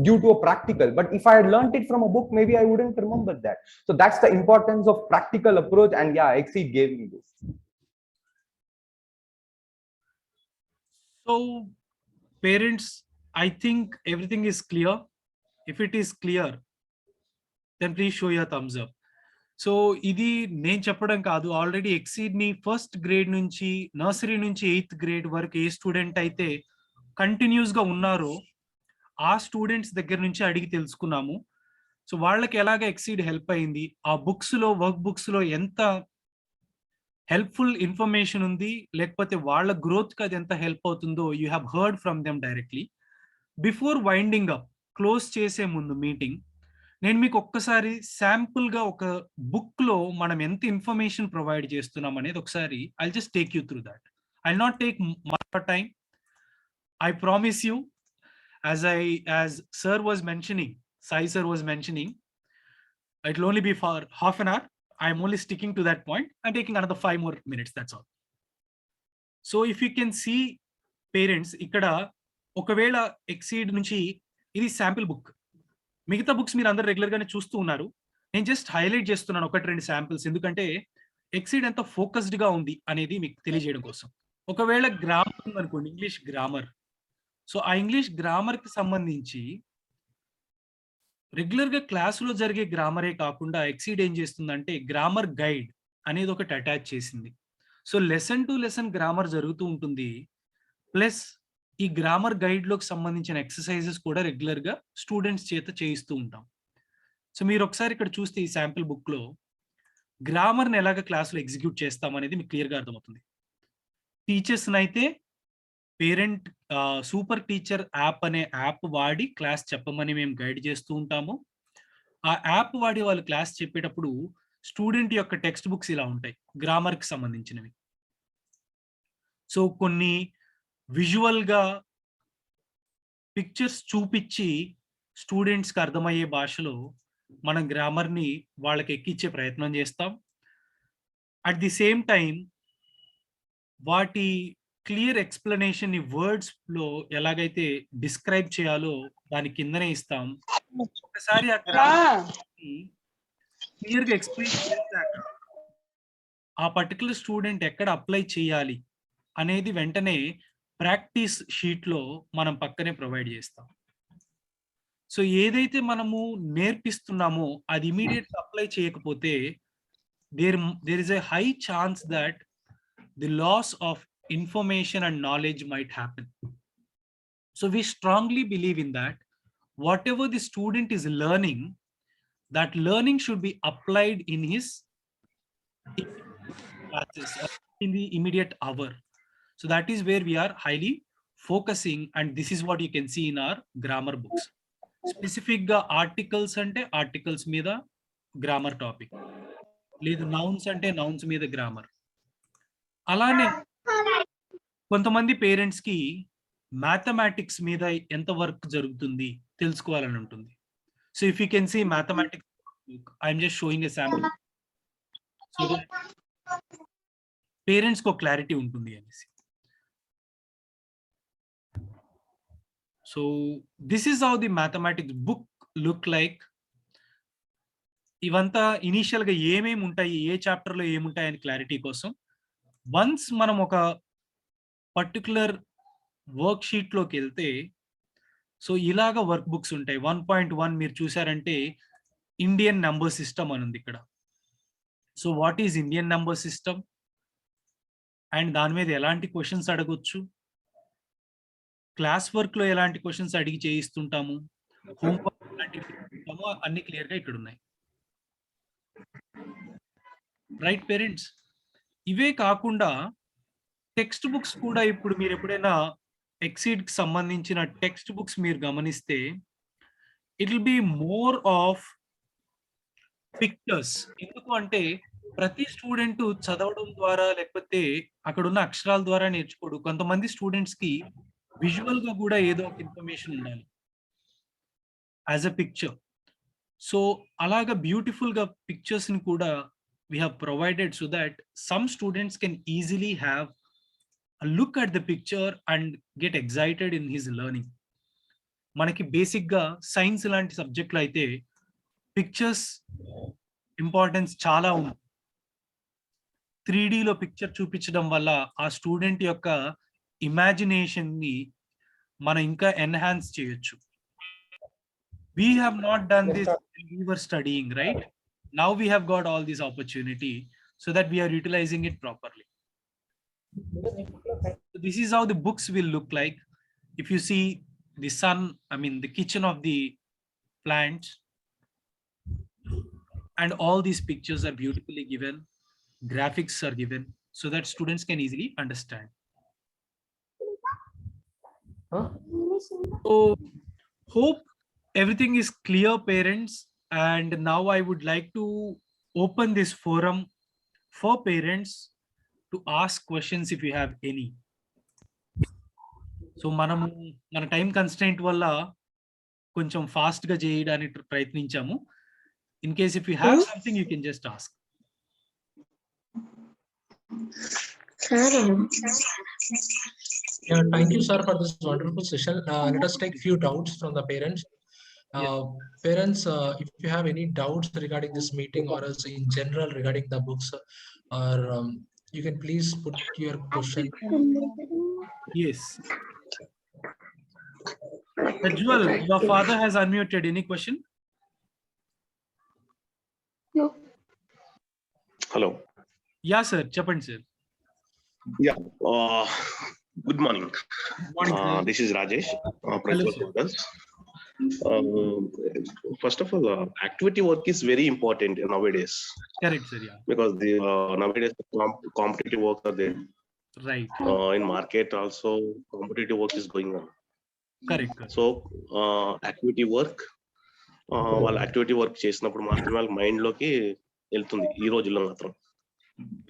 due to a practical, but if I had learned it from a book, maybe I wouldn't remember that. So that's the importance of practical approach, and yeah, Xseed gave me this. So parents, I think everything is clear. If it is clear, then please show your thumbs up. So ఇది నేను చెప్పడం కాదు, already Xseed ని 1st grade నుంచి nursery నుంచి 8th grade వరకు ఏ student అయితే continuous గా ఉన్నారో ఆ స్టూడెంట్స్ దగ్గర నుంచి అడిగి తెలుసుకున్నాము. సో వాళ్ళకి ఎలాగ Xseed హెల్ప్ అయింది, ఆ బుక్స్ లో వర్క్ బుక్స్ లో ఎంత హెల్ప్ఫుల్ ఇన్ఫర్మేషన్ ఉంది, లేకపోతే వాళ్ళ గ్రోత్ కి అది ఎంత హెల్ప్ అవుతుందో you have heard from them directly. Before winding up, close చేసే ముందు మీటింగ్, నేను మీకు ఒక్కసారి శాంపుల్ గా ఒక బుక్ లో మనం ఎంత ఇన్ఫర్మేషన్ ప్రొవైడ్ చేస్తున్నాం అనేది ఒకసారి I just take you through that. I not take much time, I promise you. as sir was mentioning, Sai sir was mentioning, it will only be for half an hour. I'm only sticking to that point. I'm taking another 5 more minutes, that's all. So if you can see parents, ikkada okavela Xseed nunchi ఇది sample book, మిగతా books మీరు అందరు regular గానే చూస్తూ ఉన్నారు. నేను just highlight చేస్తున్నాను 1-2 samples, ఎందుకంటే Xseed ఎంత ఫోకస్డ్ గా ఉంది అనేది మీకు తెలియజేయడం కోసం. ఒకవేళ గ్రామర్ అనుకోండి, ఇంగ్లీష్ గ్రామర్. సో ఆ ఇంగ్లీష్ గ్రామర్ కి సంబంధించి రెగ్యులర్ గా క్లాసులో జరిగే గ్రామరే కాకుండా Xseed ఏం చేస్తుందంటే గ్రామర్ గైడ్ అనేది ఒకటి అటాచ్ చేసింది. So lesson to lesson grammar జరుగుతూ ఉంటుంది, ప్లస్ ఈ గ్రామర్ గైడ్లోకి సంబంధించిన ఎక్సర్సైజెస్ కూడా రెగ్యులర్గా స్టూడెంట్స్ చేత చేయిస్తూ ఉంటాం. సో మీరు ఒకసారి ఇక్కడ చూస్తే ఈ శాంపిల్ బుక్లో గ్రామర్ని ఎలాగ క్లాస్లో ఎగ్జిక్యూట్ చేస్తాం అనేది మీకు క్లియర్గా అర్థమవుతుంది. టీచర్స్ని అయితే పేరెంట్ సూపర్ టీచర్ యాప్ అనే యాప్ వాడి క్లాస్ చెప్పమని మేము గైడ్ చేస్తూ ఉంటాము. ఆ యాప్ వాడి వాళ్ళు క్లాస్ చెప్పేటప్పుడు స్టూడెంట్ యొక్క టెక్స్ట్ బుక్స్ ఇలా ఉంటాయి గ్రామర్కి సంబంధించినవి. సో కొన్ని విజువల్గా పిక్చర్స్ చూపించి స్టూడెంట్స్కి అర్థమయ్యే భాషలో మనం గ్రామర్ని వాళ్ళకి ఎక్కించే ప్రయత్నం చేస్తాం. అట్ ది సేమ్ టైం వాటి క్లియర్ ఎక్స్ప్లెనేషన్ వర్డ్స్లో ఎలాగైతే డిస్క్రైబ్ చేయాలో దాని కిందనే ఇస్తాం. ఒకసారి ఆ గ్రామర్ని క్లియర్గా ఎక్స్ప్లెయిన్ చేశాక ఆ పర్టికులర్ స్టూడెంట్ ఎక్కడ అప్లై చేయాలి అనేది వెంటనే ప్రాక్టీస్ షీట్లో మనం పక్కనే ప్రొవైడ్ చేస్తాం. సో ఏదైతే మనము నేర్పిస్తున్నామో అది ఇమీడియట్గా అప్లై చేయకపోతే there is a high chance that the loss of information and knowledge might happen. So we strongly believe in that whatever the student is learning, that learning should be applied in his classes or in the immediate hour. So that is where we are highly focusing, and this is what you can see in our grammar books. Specific articles ante articles meeda grammar topic, ledu nouns ante nouns meeda grammar. అలానే కొంతమంది పేరెంట్స్కి mathematics మీద ఎంత work జరుగుతుంది తెలుసుకోవాలని ఉంటుంది. So if you can see mathematics, I'm just showing a sample so పేరెంట్స్కి ఒక క్లారిటీ ఉంటుంది అనేసి. So this is how the mathematics book look like. ఇవంతా ఇనీషియల్గా ఏమేమి ఉంటాయి, ఏ చాప్టర్లో ఏముంటాయి అని క్లారిటీ కోసం. వన్స్ మనం ఒక పర్టికులర్ వర్క్ షీట్లోకి వెళ్తే సో ఇలాగ వర్క్ బుక్స్ ఉంటాయి. 1.1 మీరు చూసారంటే ఇండియన్ నంబర్ సిస్టమ్ అని ఉంది ఇక్కడ. So what is Indian number system and దాని మీద ఎలాంటి క్వశ్చన్స్ అడగొచ్చు, క్లాస్ వర్క్లో ఎలాంటి క్వశ్చన్స్ అడిగి చేయిస్తుంటాము, హోంవర్క్ ఎలాంటివి చేస్తుంటామో అన్ని క్లియర్గా ఇక్కడ ఉన్నాయి. రైట్ పేరెంట్స్, ఇవే కాకుండా టెక్స్ట్ బుక్స్ కూడా ఇప్పుడు మీరు ఎప్పుడైనా ఎక్సీడ్కి సంబంధించిన టెక్స్ట్ బుక్స్ మీరు గమనిస్తే it will be more of pictures. ఎందుకు అంటే ప్రతి స్టూడెంట్ చదవడం ద్వారా లేకపోతే అక్కడ ఉన్న అక్షరాల ద్వారా నేర్చుకోడు. కొంతమంది స్టూడెంట్స్కి విజువల్గా కూడా ఏదో ఒక ఇన్ఫర్మేషన్ ఉండాలి యాజ్ అ పిక్చర్. సో అలాగా బ్యూటిఫుల్గా పిక్చర్స్ని కూడా we have provided so that some students can easily have a look at the picture and get excited in his learning. మనకి బేసిక్గా సైన్స్ లాంటి సబ్జెక్ట్లో అయితే పిక్చర్స్ ఇంపార్టెన్స్ చాలా ఉంది. 3Dలో పిక్చర్ చూపించడం వల్ల ఆ స్టూడెంట్ యొక్క ఇమాజినేషన్ని మనం ఇంకా ఎన్హాన్స్ చేయొచ్చు. We have not done this when we were studying, right? Now we have got all this opportunity so that we are utilizing it properly. So this is how the books will look like. If you see the sun, I mean the kitchen of the plants, and all these pictures are beautifully given, graphics are given so that students can easily understand. So hope everything is clear, parents. And now I would like to open this forum for parents to ask questions if you have any. So మన time constraint వల్ల కొంచెం ఫాస్ట్గా చేయడానికి ప్రయత్నించాము. In case if you have something you can just ask. Yeah, thank you, sir, for this wonderful session. Let us take few doubts from the parents. Parents, if you have any doubts regarding this meeting or else in general regarding the books, or you can please put your question. Yes. Ajwal, your father has unmuted. Any question? No. Hello. Yeah, sir. Chappan, sir. Yeah. Good morning. Morning, sir. This is Rajesh. Hello, Principal sir. Holders. First of all, activity work is very important nowadays Correct, sir. Yeah. because the nowadays competitive work are there. Right. In market also competitive work is going on. Correct. Correct. So activity work వాళ్ళ activity work చేసినప్పుడు మాత్రమే వాళ్ళ mind లోకి వెళ్తుంది ఈ రోజుల్లో మాత్రం.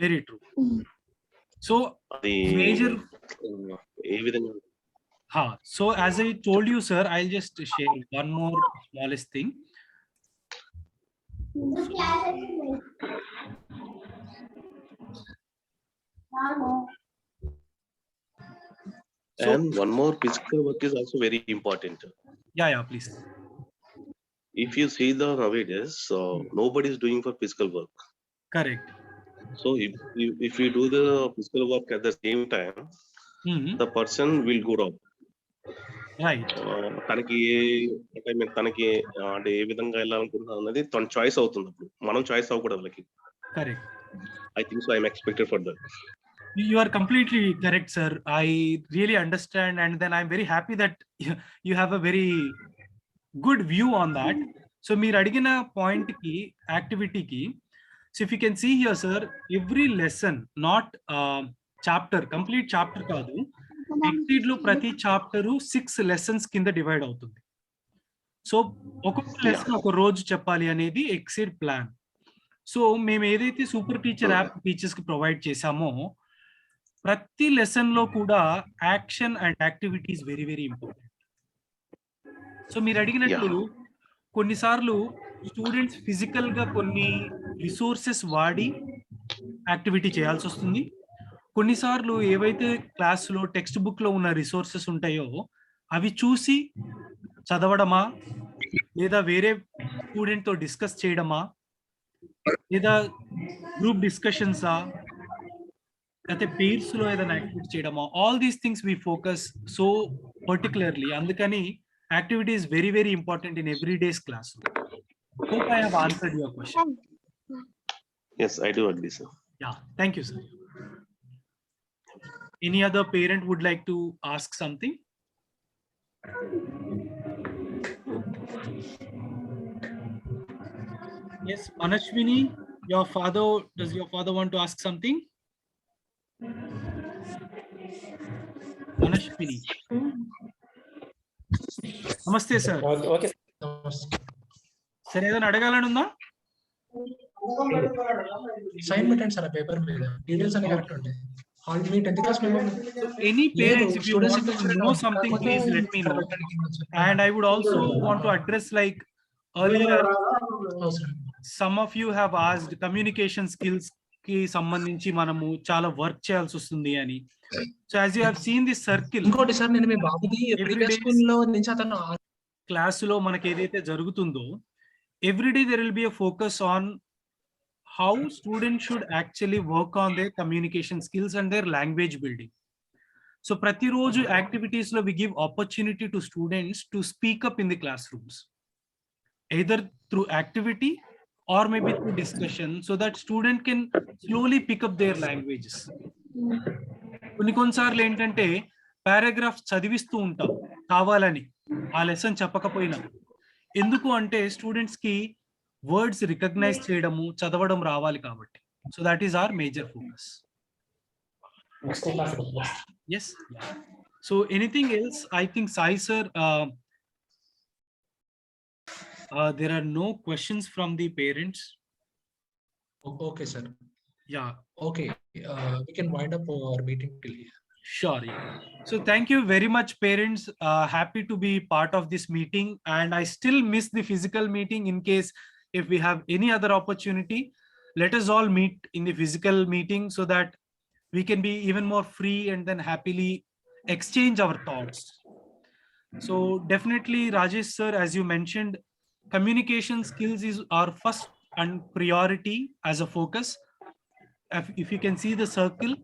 Very true. So అది major. ఏ విధంగా? So as I told you, sir, I'll just share one more smallest thing. And one more, physical work is also very important. Yeah, please. If you see the nowadays, nobody is doing for physical work. Correct. So if you do the physical work at the same time, the person will go down. Right. తనకి తనకి అంటే ఏ విధంగా వెళ్ళాలనుకుంటున్నా అన్నది తన choice అవుతుంది. అప్పుడు మనం choice అవ్వకూడదు వాళ్ళకి. Correct. I think so. I'm expected for that. You are completely correct, sir. I really understand, and then I'm very happy that you have a very good view on that. So meer adigina point ki activity ki, so if you can see here, sir, every lesson, not chapter, complete chapter kaadu, Xseed lo prati chapter 6 lessons kinda divide avutundi. So okkok lesson oka roju cheppali anedi Xseed plan. So మేము ఏదైతే super teacher app teachers కి provide చేసామో ప్రతి lesson లో కూడా action and activities very very important. So మీరు అడిగినట్లు కొన్నిసార్లు students physical గా కొన్ని రిసోర్సెస్ వాడి యాక్టివిటీ చేయాల్సి వస్తుంది. కొన్నిసార్లు ఏవైతే క్లాస్లో టెక్స్ట్ బుక్ లో ఉన్న రిసోర్సెస్ ఉంటాయో అవి చూసి చదవడమా, లేదా వేరే స్టూడెంట్ తో డిస్కస్ చేయడమా, లేదా గ్రూప్ డిస్కషన్సా, అయితే పేర్స్ లో ఏదైనా యాక్టివిటీ చేయడమా, all these things we focus so particularly. అందుకని activity is very very important in every days class. Hope I have answered your question. Yes, I do agree, sir. Yeah, thank you, sir. Any other parent would like to ask something? Yes, Manashwini, does your father want to ask something? Manashwini. Namaste, sir. Okay. Sir, ఏదైనా అడగాలని ఉందా? Sign పెట్టండి sir ఆ paper మీద, details అన్ని correct ఉంటాయి. All మీ 10th class మేము Any parents, if you want to know something, please let me know. And I would also want to address, like earlier, some of you have asked communication skills కి సంబంధించి మనము చాలా work చేయాల్సి వస్తుంది అని. So as you have seen this circle, ఇంకోటి sir, నేను మీ బాబుది ప్రీవియస్ స్కూల్లో నుంచి అతను క్లాసులో మనకి ఏదైతే జరుగుతుందో everyday there will be a focus on how students should actually work on their communication skills and their language building. So ప్రతిరోజు activities లో we give opportunity to students to speak up in the classrooms, either through activity or maybe through discussion, so that student can slowly pick up their languages. కొన్నిసార్లు ఏంటంటే paragraph చదివిస్తూ ఉంటాం కావాలని, ఆ lesson చెప్పకపోయినా. ఎందుకు అంటే స్టూడెంట్స్ కి వర్డ్స్ రికగ్నైజ్ చేయడము, చదవడం రావాలి కాబట్టి. So that is our major focus. Yes. So anything else? I think Sai sir, there are no questions from the parents. Okay sir. Yeah. Okay, we can wind up our meeting till here. Sure. Yeah. So thank you very much, parents. Happy to be part of this meeting, and I still miss the physical meeting. In case if we have any other opportunity, let us all meet in the physical meeting so that we can be even more free and then happily exchange our thoughts. So definitely, Rajesh sir, as you mentioned, communication skills is our first and priority as a focus. If you can see the circle,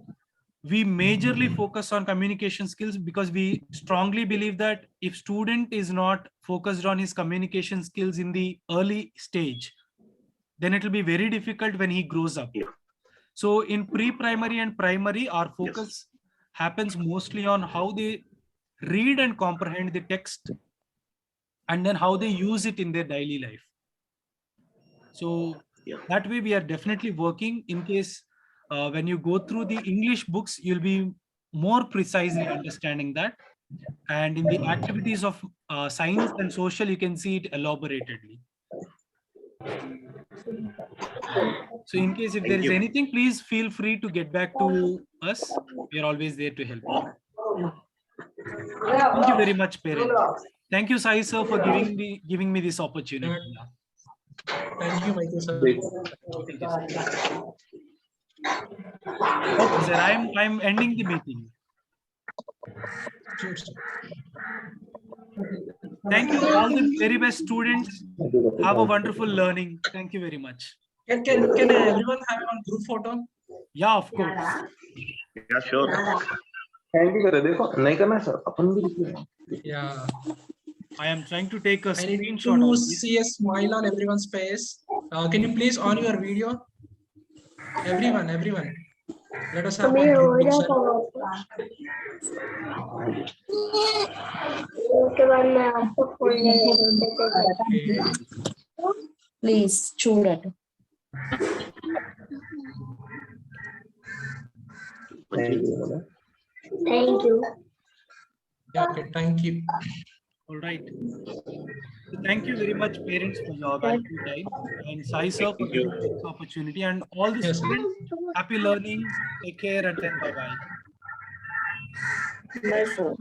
we majorly focus on communication skills because we strongly believe that if student is not focused on his communication skills in the early stage, then it will be very difficult when he grows up. So in pre-primary and primary, our focus happens mostly on how they read and comprehend the text, and then how they use it in their daily life. So that way we are definitely working in case when you go through the English books, you'll be more precisely understanding that. And in the activities of science and social, you can see it elaboratedly. So in case if there is anything, please feel free to get back to us. We are always there to help you. Thank you very much, parents. Thank you, Sai sir, for giving me this opportunity. Thank you, Michael sir. Thank you, sir. Okay, sir, I'm ending the meeting. Sure, sir. Thank you, all the very best students. Have a wonderful learning. Thank you very much. Can everyone have one group photo? Yeah, of course. Yeah, sure. Yeah. I am trying to take a I need screenshot to of this. see a smile on everyone's face. Can you please on your video? Everyone. Let us have one group picture. Please చూడండి. Thank you. Yeah, okay, thank you. All right. So thank you very much, parents, for your valuable time, and Sai sir for giving me this opportunity, and all the Yes, sir. students. Happy learning. Take care, and then bye-bye. My phone.